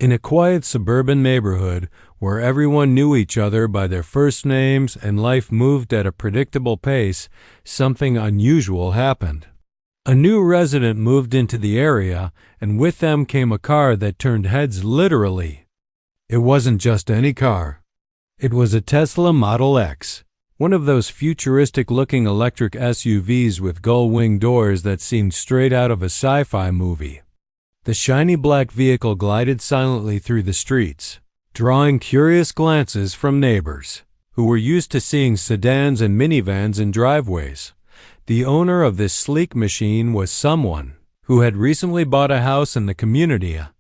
In a quiet suburban neighborhood where everyone knew each other by their first names and life moved at a predictable pace, something unusual happened. A new resident moved into the area, and with them came a car that turned heads literally. It wasn't just any car. It was a Tesla Model X, one of those futuristic-looking electric SUVs with gull-wing doors that seemed straight out of a sci-fi movie. The shiny black vehicle glided silently through the streets, drawing curious glances from neighbors, who were used to seeing sedans and minivans in driveways. The owner of this sleek machine was someone who had recently bought a house in the community, a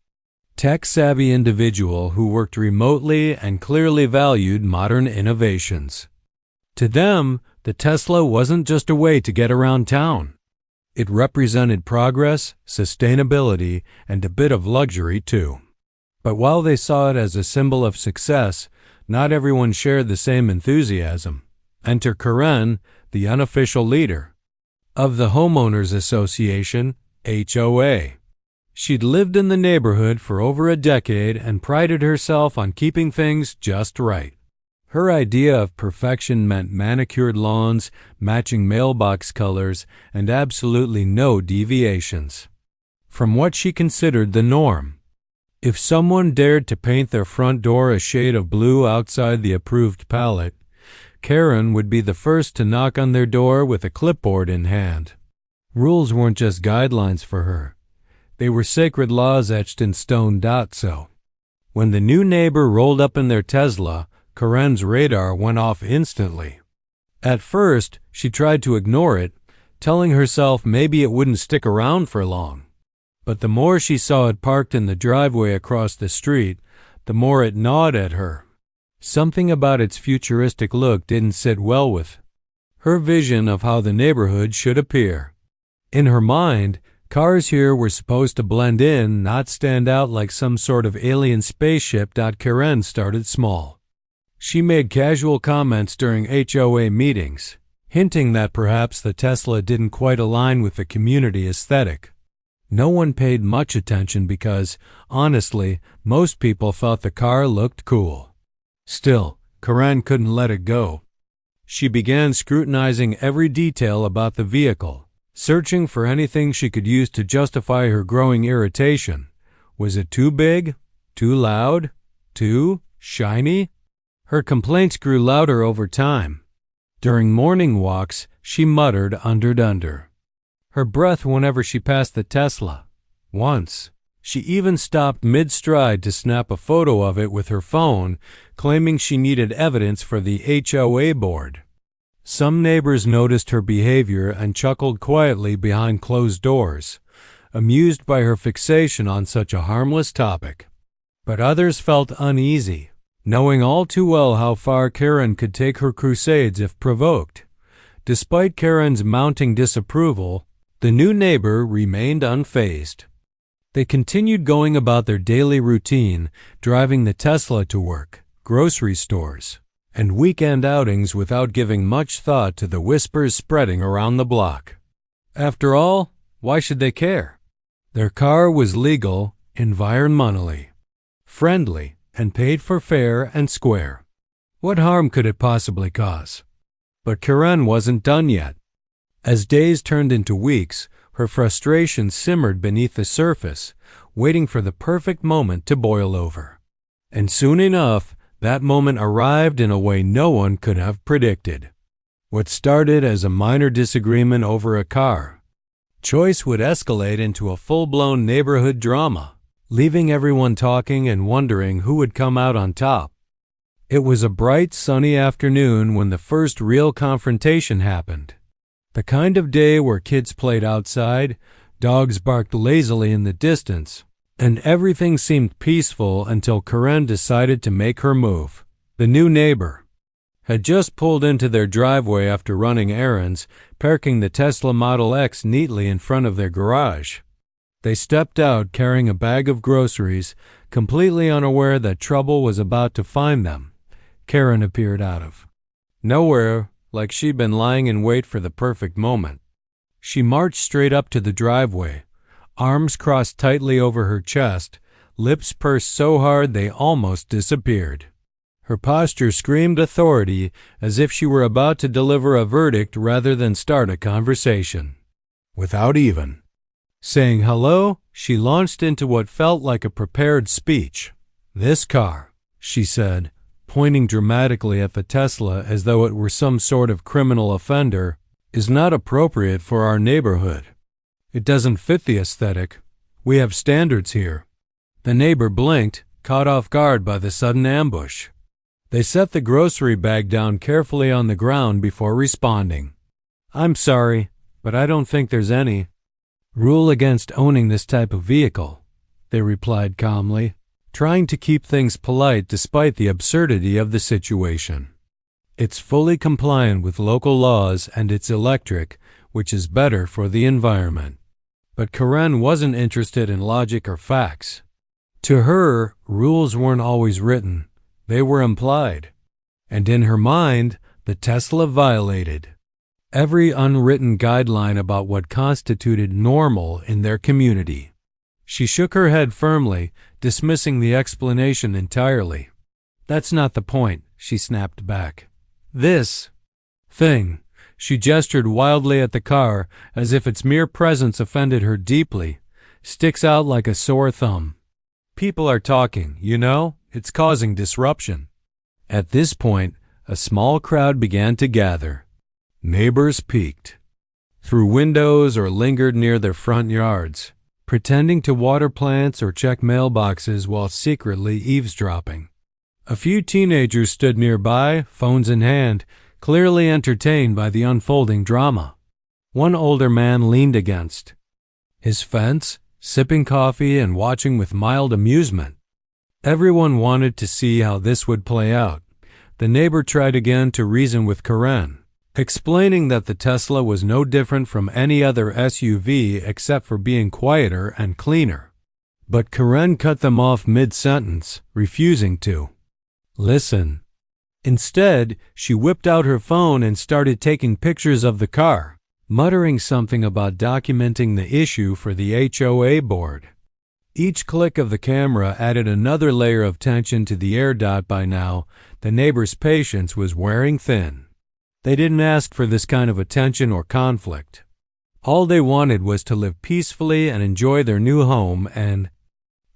tech-savvy individual who worked remotely and clearly valued modern innovations. To them, the Tesla wasn't just a way to get around town. It represented progress, sustainability, and a bit of luxury too. But while they saw it as a symbol of success, not everyone shared the same enthusiasm. Enter Karen, the unofficial leader of the Homeowners Association, HOA. She'd lived in the neighborhood for over a decade and prided herself on keeping things just right. Her idea of perfection meant manicured lawns, matching mailbox colors, and absolutely no deviations from what she considered the norm. If someone dared to paint their front door a shade of blue outside the approved palette, Karen would be the first to knock on their door with a clipboard in hand. Rules weren't just guidelines for her. They were sacred laws etched in stone. So, when the new neighbor rolled up in their Tesla, Karen's radar went off instantly. At first, she tried to ignore it, telling herself maybe it wouldn't stick around for long. But the more she saw it parked in the driveway across the street, the more it gnawed at her. Something about its futuristic look didn't sit well with her vision of how the neighborhood should appear. In her mind, cars here were supposed to blend in, not stand out like some sort of alien spaceship. Karen started small. She made casual comments during HOA meetings, hinting that perhaps the Tesla didn't quite align with the community aesthetic. No one paid much attention because, honestly, most people thought the car looked cool. Still, Karen couldn't let it go. She began scrutinizing every detail about the vehicle, searching for anything she could use to justify her growing irritation. Was it too big? Too loud? Too shiny? Her complaints grew louder over time. During morning walks, she muttered under her breath whenever she passed the Tesla. Once, she even stopped mid-stride to snap a photo of it with her phone, claiming she needed evidence for the HOA board. Some neighbors noticed her behavior and chuckled quietly behind closed doors, amused by her fixation on such a harmless topic. But others felt uneasy, knowing all too well how far Karen could take her crusades if provoked. Despite Karen's mounting disapproval, the new neighbor remained unfazed. They continued going about their daily routine, driving the Tesla to work, grocery stores, and weekend outings without giving much thought to the whispers spreading around the block. After all, why should they care? Their car was legal, environmentally friendly, and paid for fair and square. What harm could it possibly cause? But Karen wasn't done yet. As days turned into weeks, her frustration simmered beneath the surface, waiting for the perfect moment to boil over. And soon enough, that moment arrived in a way no one could have predicted. What started as a minor disagreement over a car choice would escalate into a full-blown neighborhood drama, leaving everyone talking and wondering who would come out on top. It was a bright, sunny afternoon when the first real confrontation happened. The kind of day where kids played outside, dogs barked lazily in the distance, and everything seemed peaceful until Karen decided to make her move. The new neighbor had just pulled into their driveway after running errands, parking the Tesla Model X neatly in front of their garage. They stepped out carrying a bag of groceries, completely unaware that trouble was about to find them. Karen appeared out of nowhere, like she'd been lying in wait for the perfect moment. She marched straight up to the driveway, arms crossed tightly over her chest, lips pursed so hard they almost disappeared. Her posture screamed authority, as if she were about to deliver a verdict rather than start a conversation. Without even saying hello, she launched into what felt like a prepared speech. "This car," she said, pointing dramatically at the Tesla as though it were some sort of criminal offender, "is not appropriate for our neighborhood. It doesn't fit the aesthetic. We have standards here." The neighbor blinked, caught off guard by the sudden ambush. They set the grocery bag down carefully on the ground before responding. "I'm sorry, but I don't think there's any rule against owning this type of vehicle," they replied calmly, trying to keep things polite despite the absurdity of the situation. "It's fully compliant with local laws and it's electric, which is better for the environment." But Karen wasn't interested in logic or facts. To her, rules weren't always written, they were implied. And in her mind, the Tesla violated every unwritten guideline about what constituted normal in their community. She shook her head firmly, dismissing the explanation entirely. "That's not the point," she snapped back. "This thing," she gestured wildly at the car as if its mere presence offended her deeply, "sticks out like a sore thumb. People are talking, you know, it's causing disruption." At this point, a small crowd began to gather. Neighbors peeked through windows or lingered near their front yards, pretending to water plants or check mailboxes while secretly eavesdropping. A few teenagers stood nearby, phones in hand, clearly entertained by the unfolding drama. One older man leaned against his fence, sipping coffee and watching with mild amusement. Everyone wanted to see how this would play out. The neighbor tried again to reason with Karen, explaining that the Tesla was no different from any other SUV except for being quieter and cleaner. But Karen cut them off mid-sentence, refusing to listen. Instead, she whipped out her phone and started taking pictures of the car, muttering something about documenting the issue for the HOA board. Each click of the camera added another layer of tension to the air. By now, the neighbor's patience was wearing thin. They didn't ask for this kind of attention or conflict. All they wanted was to live peacefully and enjoy their new home and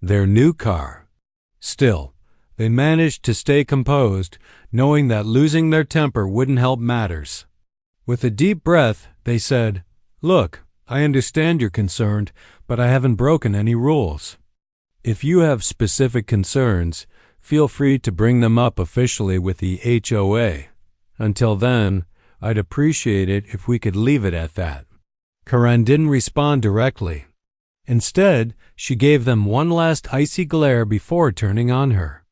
their new car. Still, they managed to stay composed, knowing that losing their temper wouldn't help matters. With a deep breath, they said, "Look, I understand you're concerned, but I haven't broken any rules. If you have specific concerns, feel free to bring them up officially with the HOA. Until then, I'd appreciate it if we could leave it at that." Karen didn't respond directly. Instead, she gave them one last icy glare before turning on her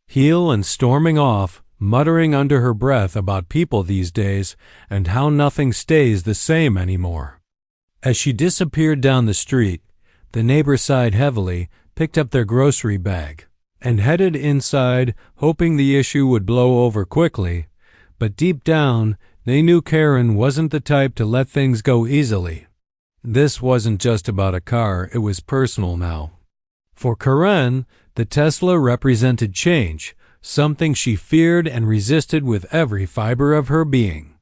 heel and storming off, muttering under her breath about people these days and how nothing stays the same anymore. As she disappeared down the street, the neighbor sighed heavily, picked up their grocery bag, and headed inside, hoping the issue would blow over quickly. But deep down, they knew Karen wasn't the type to let things go easily. This wasn't just about a car, it was personal now. For Karen, the Tesla represented change, something she feared and resisted with every fiber of her being.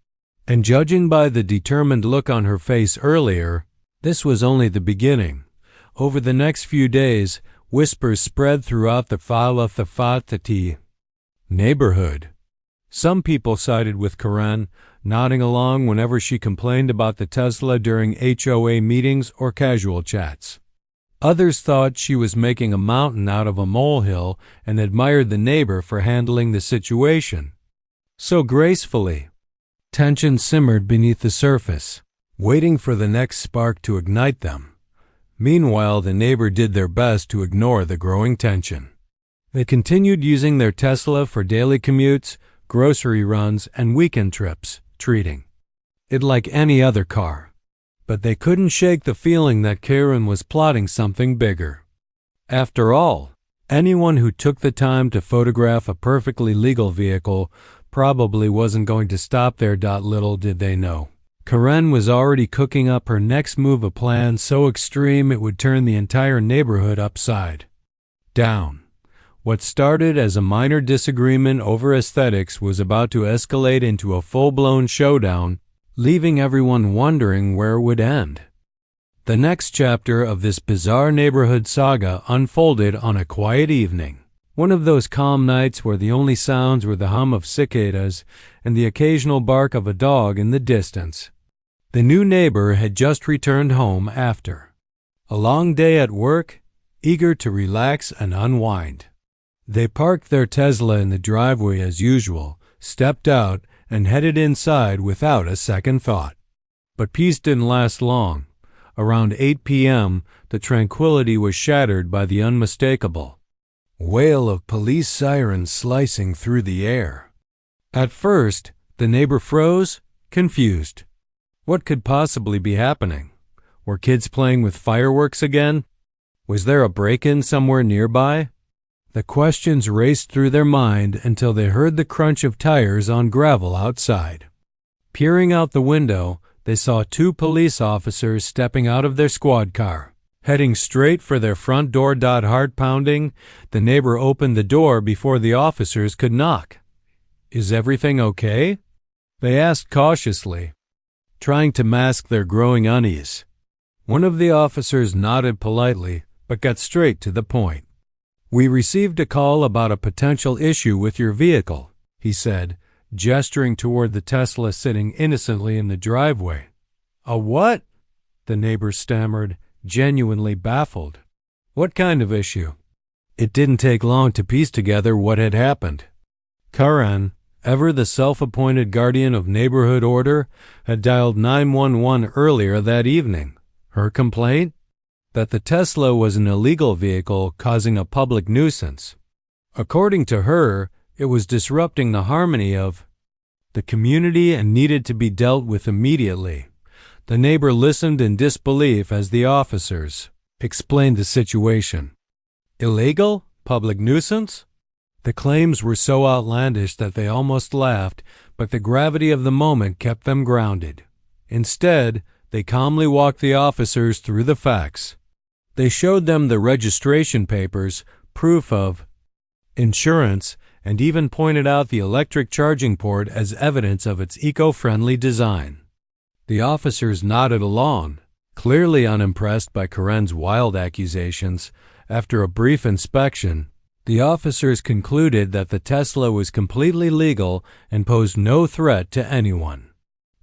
And judging by the determined look on her face earlier, this was only the beginning. Over the next few days, whispers spread throughout the Falatafati neighborhood. Some people sided with Karen, nodding along whenever she complained about the Tesla during HOA meetings or casual chats. Others thought she was making a mountain out of a molehill and admired the neighbor for handling the situation so gracefully. Tension simmered beneath the surface, waiting for the next spark to ignite them. Meanwhile, the neighbor did their best to ignore the growing tension. They continued using their Tesla for daily commutes, grocery runs, and weekend trips, treating it like any other car. But they couldn't shake the feeling that Karen was plotting something bigger. After all, anyone who took the time to photograph a perfectly legal vehicle probably wasn't going to stop there. Little did they know, Karen was already cooking up her next move, a plan so extreme it would turn the entire neighborhood upside down. What started as a minor disagreement over aesthetics was about to escalate into a full-blown showdown, leaving everyone wondering where it would end. The next chapter of this bizarre neighborhood saga unfolded on a quiet evening. One of those calm nights where the only sounds were the hum of cicadas and the occasional bark of a dog in the distance. The new neighbor had just returned home after a long day at work, eager to relax and unwind. They parked their Tesla in the driveway as usual, stepped out, and headed inside without a second thought. But peace didn't last long. Around 8 p.m., the tranquility was shattered by the unmistakable wail of police sirens slicing through the air. At first, the neighbor froze, confused. What could possibly be happening? Were kids playing with fireworks again? Was there a break-in somewhere nearby? The questions raced through their mind until they heard the crunch of tires on gravel outside. Peering out the window, they saw 2 police officers stepping out of their squad car. Heading straight for their front door. Heart pounding, the neighbor opened the door before the officers could knock. "Is everything okay?" they asked cautiously, trying to mask their growing unease. One of the officers nodded politely, but got straight to the point. "We received a call about a potential issue with your vehicle," he said, gesturing toward the Tesla sitting innocently in the driveway. "A what?" the neighbor stammered, genuinely baffled. "What kind of issue?" It didn't take long to piece together what had happened. Karen, ever the self-appointed guardian of neighborhood order, had dialed 911 earlier that evening. Her complaint? That the Tesla was an illegal vehicle causing a public nuisance. According to her, it was disrupting the harmony of the community and needed to be dealt with immediately. The neighbor listened in disbelief as the officers explained the situation. Illegal? Public nuisance? The claims were so outlandish that they almost laughed, but the gravity of the moment kept them grounded. Instead, they calmly walked the officers through the facts. They showed them the registration papers, proof of insurance, and even pointed out the electric charging port as evidence of its eco-friendly design. The officers nodded along, clearly unimpressed by Karen's wild accusations. After a brief inspection, the officers concluded that the Tesla was completely legal and posed no threat to anyone.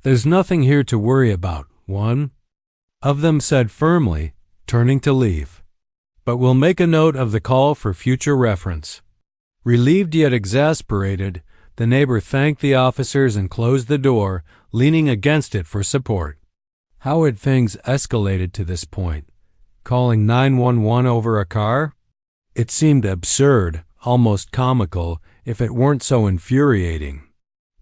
"There's nothing here to worry about," one of them said firmly, turning to leave. "But we'll make a note of the call for future reference." Relieved yet exasperated, the neighbor thanked the officers and closed the door, leaning against it for support. How had things escalated to this point? Calling 911 over a car? It seemed absurd, almost comical, if it weren't so infuriating.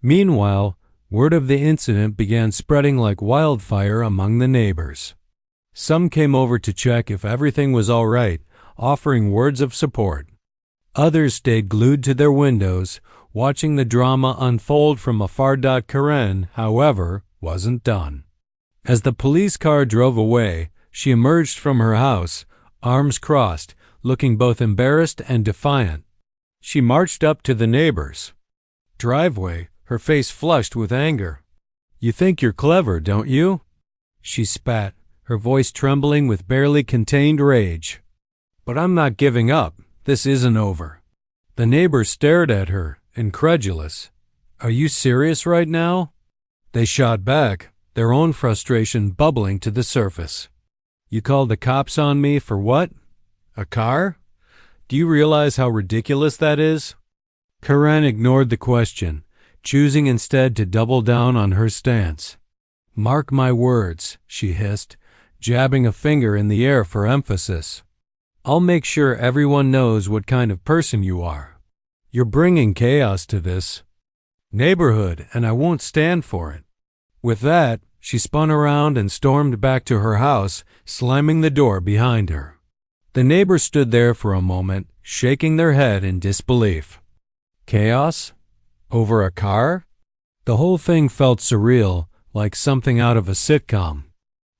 Meanwhile, word of the incident began spreading like wildfire among the neighbors. Some came over to check if everything was all right, offering words of support. Others stayed glued to their windows, watching the drama unfold from afar. Karen, however, wasn't done. As the police car drove away, she emerged from her house, arms crossed, looking both embarrassed and defiant. She marched up to the neighbor's driveway, her face flushed with anger. "You think you're clever, don't you?" she spat, her voice trembling with barely contained rage. "But I'm not giving up. This isn't over." The neighbor stared at her, incredulous. "Are you serious right now?" They shot back, their own frustration bubbling to the surface. "You called the cops on me for what? A car? Do you realize how ridiculous that is?" Karen ignored the question, choosing instead to double down on her stance. "Mark my words," she hissed, jabbing a finger in the air for emphasis. "I'll make sure everyone knows what kind of person you are. You're bringing chaos to this neighborhood, and I won't stand for it." With that, she spun around and stormed back to her house, slamming the door behind her. The neighbors stood there for a moment, shaking their head in disbelief. Chaos? Over a car? The whole thing felt surreal, like something out of a sitcom.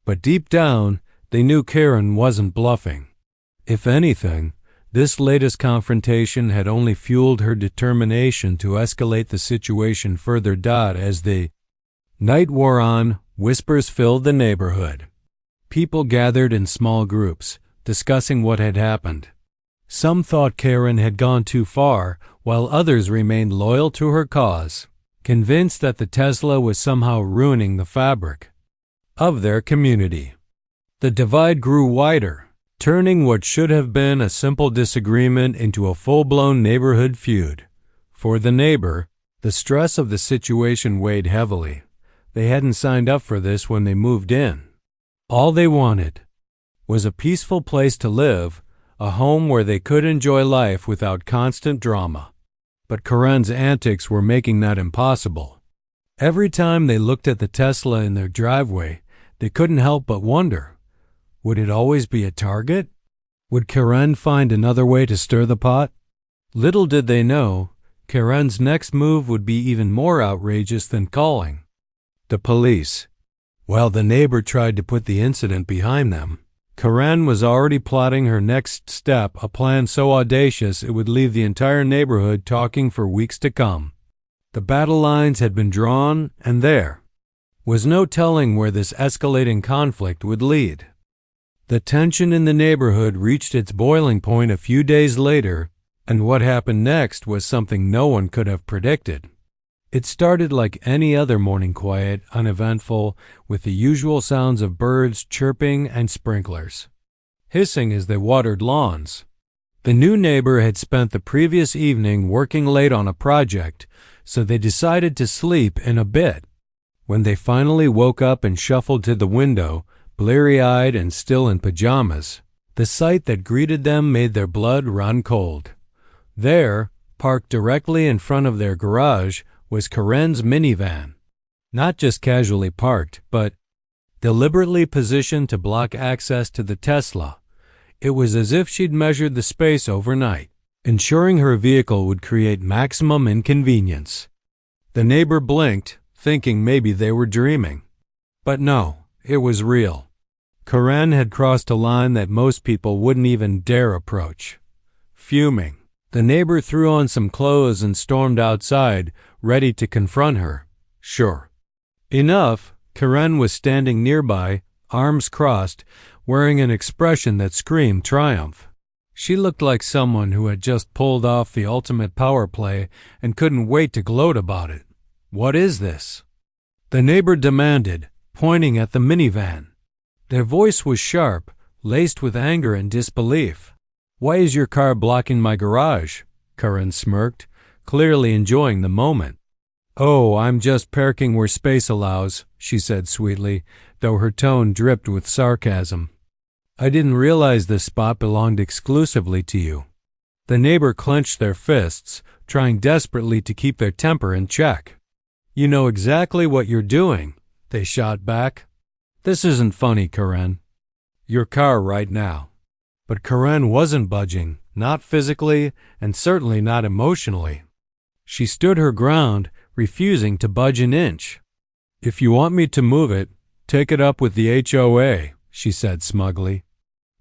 But deep down, they knew Karen wasn't bluffing. If anything, This latest confrontation had only fueled her determination to escalate the situation further. As the night wore on, whispers filled the neighborhood. People gathered in small groups, discussing what had happened. Some thought Karen had gone too far, while others remained loyal to her cause, convinced that the Tesla was somehow ruining the fabric of their community. The divide grew wider, turning what should have been a simple disagreement into a full-blown neighborhood feud. For the neighbor, the stress of the situation weighed heavily. They hadn't signed up for this when they moved in. All they wanted was a peaceful place to live, a home where they could enjoy life without constant drama. But Karen's antics were making that impossible. Every time they looked at the Tesla in their driveway, they couldn't help but wonder, would it always be a target? Would Karen find another way to stir the pot? Little did they know, Karen's next move would be even more outrageous than calling the police. While the neighbor tried to put the incident behind them, Karen was already plotting her next step, a plan so audacious it would leave the entire neighborhood talking for weeks to come. The battle lines had been drawn, and there was no telling where this escalating conflict would lead. The tension in the neighborhood reached its boiling point a few days later, and what happened next was something no one could have predicted. It started like any other morning, quiet, uneventful, with the usual sounds of birds chirping and sprinklers hissing as they watered lawns. The new neighbor had spent the previous evening working late on a project, so they decided to sleep in a bit. When they finally woke up and shuffled to the window, bleary-eyed and still in pajamas, the sight that greeted them made their blood run cold. There, parked directly in front of their garage, was Karen's minivan. Not just casually parked, but deliberately positioned to block access to the Tesla. It was as if she'd measured the space overnight, ensuring her vehicle would create maximum inconvenience. The neighbor blinked, thinking maybe they were dreaming. But no, it was real. Karen had crossed a line that most people wouldn't even dare approach. Fuming, the neighbor threw on some clothes and stormed outside, ready to confront her. Sure enough, Karen was standing nearby, arms crossed, wearing an expression that screamed triumph. She looked like someone who had just pulled off the ultimate power play and couldn't wait to gloat about it. "What is this?" the neighbor demanded, pointing at the minivan. Their voice was sharp, laced with anger and disbelief. "Why is your car blocking my garage?" Karen smirked, clearly enjoying the moment. "Oh, I'm just parking where space allows," she said sweetly, though her tone dripped with sarcasm. "I didn't realize this spot belonged exclusively to you." The neighbor clenched their fists, trying desperately to keep their temper in check. "You know exactly what you're doing," they shot back. "This isn't funny, Karen. Your car right now." But Karen wasn't budging, not physically and certainly not emotionally. She stood her ground, refusing to budge an inch. "If you want me to move it, take it up with the HOA, she said smugly.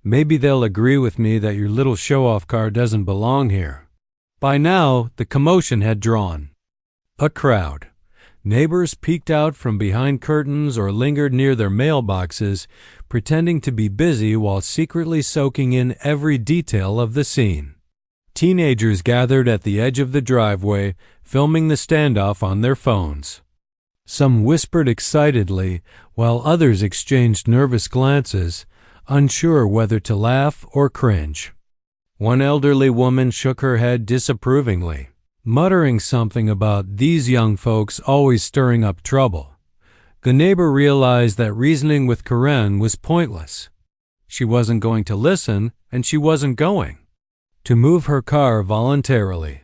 "Maybe they'll agree with me that your little show-off car doesn't belong here." By now, the commotion had drawn a crowd. Neighbors peeked out from behind curtains or lingered near their mailboxes, pretending to be busy while secretly soaking in every detail of the scene. Teenagers gathered at the edge of the driveway, filming the standoff on their phones. Some whispered excitedly, while others exchanged nervous glances, unsure whether to laugh or cringe. One elderly woman shook her head disapprovingly, muttering something about these young folks always stirring up trouble. The neighbor realized that reasoning with Karen was pointless. She wasn't going to listen, and she wasn't going to move her car voluntarily.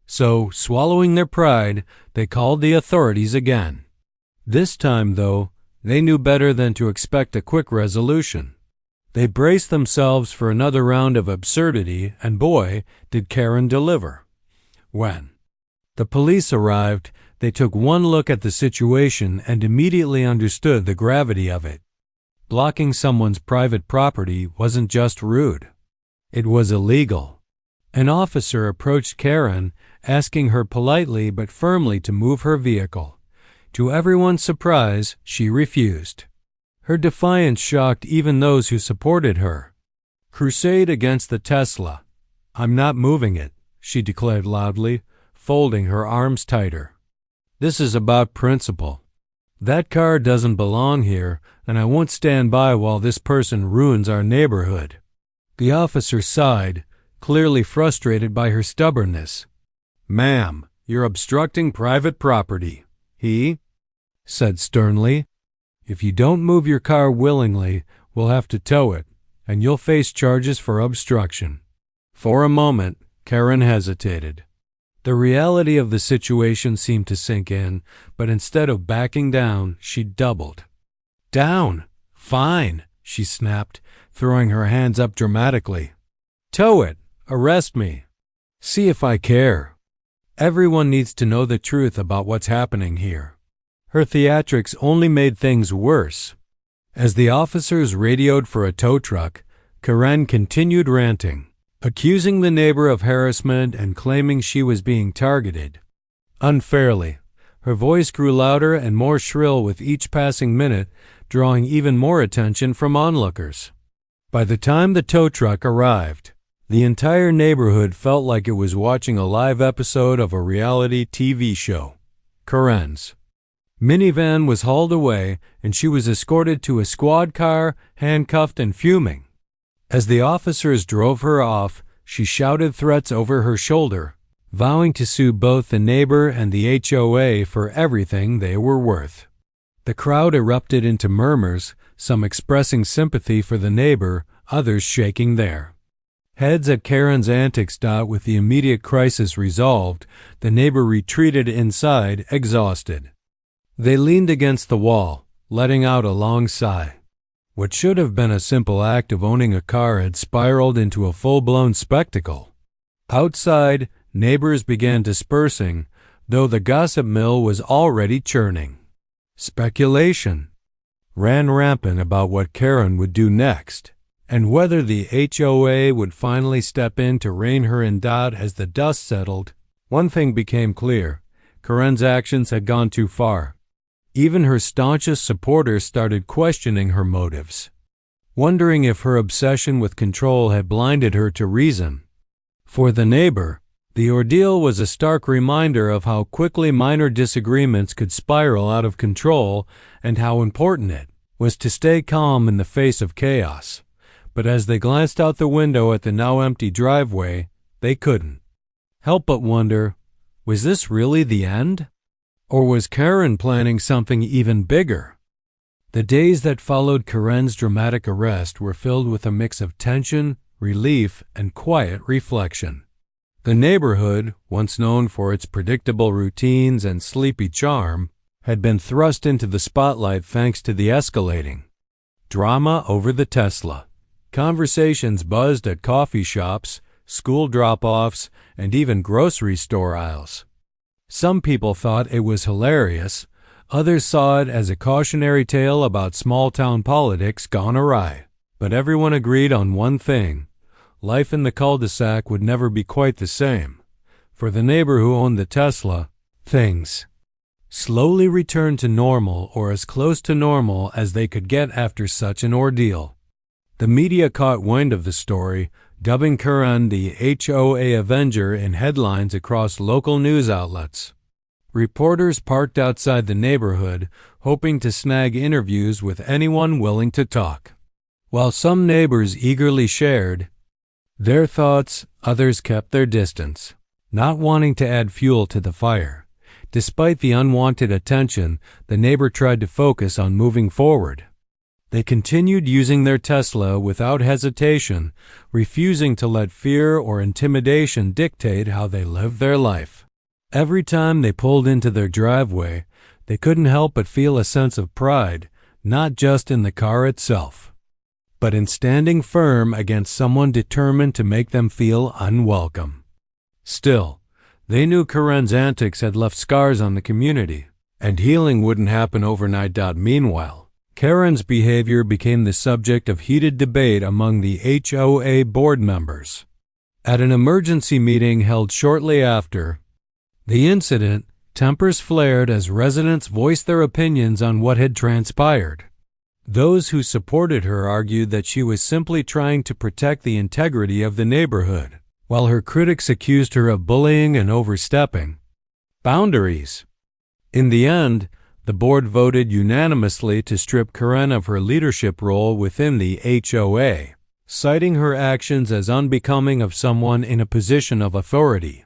So, swallowing their pride, they called the authorities again. This time, though, they knew better than to expect a quick resolution. They braced themselves for another round of absurdity, and boy, did Karen deliver. When the police arrived, they took one look at the situation and immediately understood the gravity of it. Blocking someone's private property wasn't just rude. It was illegal. An officer approached Karen, asking her politely but firmly to move her vehicle. To everyone's surprise, she refused. Her defiance shocked even those who supported her. Crusade against the Tesla. "I'm not moving it," she declared loudly, folding her arms tighter. "This is about principle. That car doesn't belong here, and I won't stand by while this person ruins our neighborhood." The officer sighed, clearly frustrated by her stubbornness. "Ma'am, you're obstructing private property," he said sternly. "If you don't move your car willingly, we'll have to tow it, and you'll face charges for obstruction." For a moment, Karen hesitated. The reality of the situation seemed to sink in, but instead of backing down, she doubled. "Down! Fine!" she snapped, throwing her hands up dramatically. "Tow it! Arrest me! See if I care. Everyone needs to know the truth about what's happening here." Her theatrics only made things worse. As the officers radioed for a tow truck, Karen continued ranting, accusing the neighbor of harassment and claiming she was being targeted unfairly. Her voice grew louder and more shrill with each passing minute, drawing even more attention from onlookers. By the time the tow truck arrived, the entire neighborhood felt like it was watching a live episode of a reality TV show. Karen's minivan was hauled away, and she was escorted to a squad car, handcuffed and fuming. As the officers drove her off, she shouted threats over her shoulder, vowing to sue both the neighbor and the HOA for everything they were worth. The crowd erupted into murmurs, some expressing sympathy for the neighbor, others shaking their heads at Karen's antics. With the immediate crisis resolved, the neighbor retreated inside, exhausted. They leaned against the wall, letting out a long sigh. What should have been a simple act of owning a car had spiraled into a full-blown spectacle. Outside, neighbors began dispersing, though the gossip mill was already churning. Speculation ran rampant about what Karen would do next, and whether the HOA would finally step in to rein her in. As the dust settled, one thing became clear: Karen's actions had gone too far. Even her staunchest supporters started questioning her motives, wondering if her obsession with control had blinded her to reason. For the neighbor, the ordeal was a stark reminder of how quickly minor disagreements could spiral out of control and how important it was to stay calm in the face of chaos. But as they glanced out the window at the now empty driveway, they couldn't help but wonder, was this really the end? Or was Karen planning something even bigger? The days that followed Karen's dramatic arrest were filled with a mix of tension, relief, and quiet reflection. The neighborhood, once known for its predictable routines and sleepy charm, had been thrust into the spotlight thanks to the escalating drama over the Tesla. Conversations buzzed at coffee shops, school drop-offs, and even grocery store aisles. Some people thought it was hilarious, others saw it as a cautionary tale about small-town politics gone awry. But everyone agreed on one thing: life in the cul-de-sac would never be quite the same. For the neighbor who owned the Tesla, things slowly returned to normal, or as close to normal as they could get after such an ordeal. The media caught wind of the story, dubbing Karen the HOA Avenger in headlines across local news outlets. Reporters parked outside the neighborhood, hoping to snag interviews with anyone willing to talk. While some neighbors eagerly shared their thoughts, others kept their distance, not wanting to add fuel to the fire. Despite the unwanted attention, the neighbor tried to focus on moving forward. They continued using their Tesla without hesitation, refusing to let fear or intimidation dictate how they lived their life. Every time they pulled into their driveway, they couldn't help but feel a sense of pride, not just in the car itself, but in standing firm against someone determined to make them feel unwelcome. Still, they knew Karen's antics had left scars on the community, and healing wouldn't happen overnight. Meanwhile, Karen's behavior became the subject of heated debate among the HOA board members. At an emergency meeting held shortly after the incident, tempers flared as residents voiced their opinions on what had transpired. Those who supported her argued that she was simply trying to protect the integrity of the neighborhood, while her critics accused her of bullying and overstepping boundaries. In the end, the board voted unanimously to strip Karen of her leadership role within the HOA, citing her actions as unbecoming of someone in a position of authority.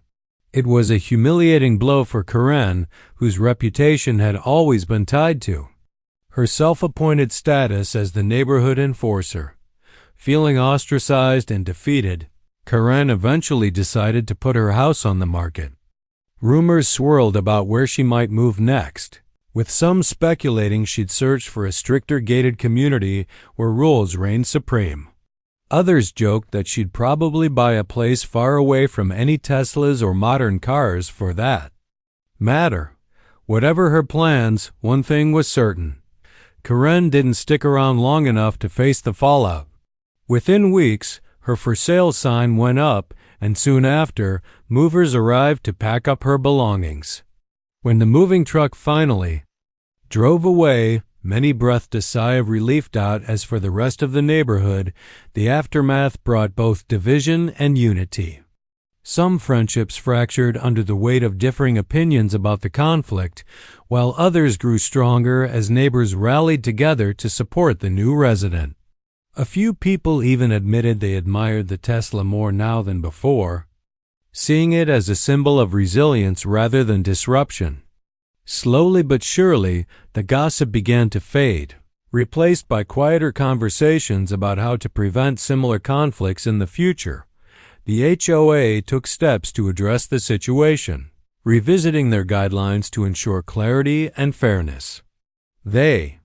It was a humiliating blow for Karen, whose reputation had always been tied to her self-appointed status as the neighborhood enforcer. Feeling ostracized and defeated, Karen eventually decided to put her house on the market. Rumors swirled about where she might move next, with some speculating she'd search for a stricter gated community where rules reigned supreme. Others joked that she'd probably buy a place far away from any Teslas or modern cars for that matter. Whatever her plans, one thing was certain: Karen didn't stick around long enough to face the fallout. Within weeks, her for sale sign went up, and soon after, movers arrived to pack up her belongings. When the moving truck finally drove away, many breathed a sigh of relief. As for the rest of the neighborhood, the aftermath brought both division and unity. Some friendships fractured under the weight of differing opinions about the conflict, while others grew stronger as neighbors rallied together to support the new resident. A few people even admitted they admired the Tesla more now than before, seeing it as a symbol of resilience rather than disruption. Slowly but surely, the gossip began to fade, replaced by quieter conversations about how to prevent similar conflicts in the future. The HOA took steps to address the situation, revisiting their guidelines to ensure clarity and fairness. They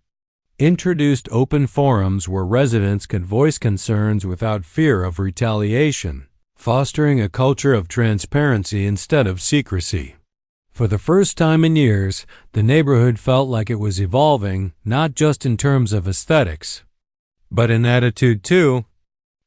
introduced open forums where residents could voice concerns without fear of retaliation, fostering a culture of transparency instead of secrecy. For the first time in years, the neighborhood felt like it was evolving, not just in terms of aesthetics, but in attitude too.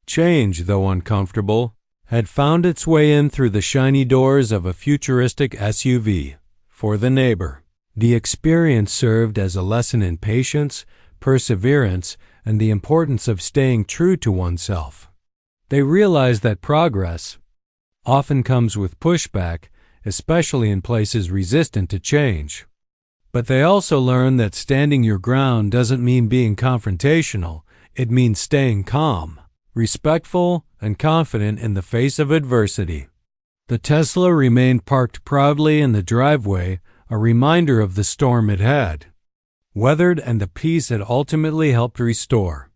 Change, though uncomfortable, had found its way in through the shiny doors of a futuristic SUV. For the neighbor, the experience served as a lesson in patience, perseverance, and the importance of staying true to oneself. They realized that progress often comes with pushback, especially in places resistant to change. But they also learned that standing your ground doesn't mean being confrontational. It means staying calm, respectful, and confident in the face of adversity. The Tesla remained parked proudly in the driveway, a reminder of the storm it had weathered and the peace it ultimately helped restore.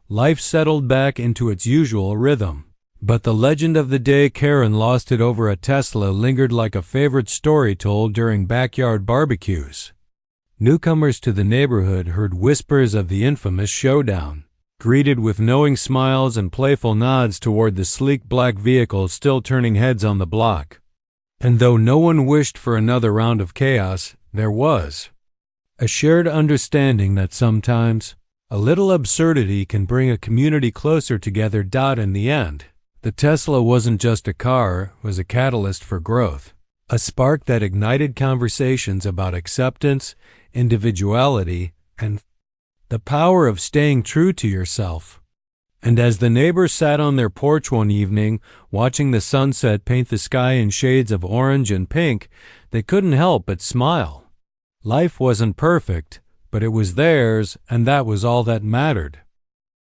Life settled back into its usual rhythm. But the legend of the day Karen lost it over a Tesla lingered like a favorite story told during backyard barbecues. Newcomers to the neighborhood heard whispers of the infamous showdown, greeted with knowing smiles and playful nods toward the sleek black vehicle still turning heads on the block. And though no one wished for another round of chaos, there was a shared understanding that sometimes a little absurdity can bring a community closer together. In the end, the Tesla wasn't just a car, it was a catalyst for growth, a spark that ignited conversations about acceptance, individuality, and the power of staying true to yourself. And as the neighbors sat on their porch one evening, watching the sunset paint the sky in shades of orange and pink, they couldn't help but smile. Life wasn't perfect, but it was theirs, and that was all that mattered.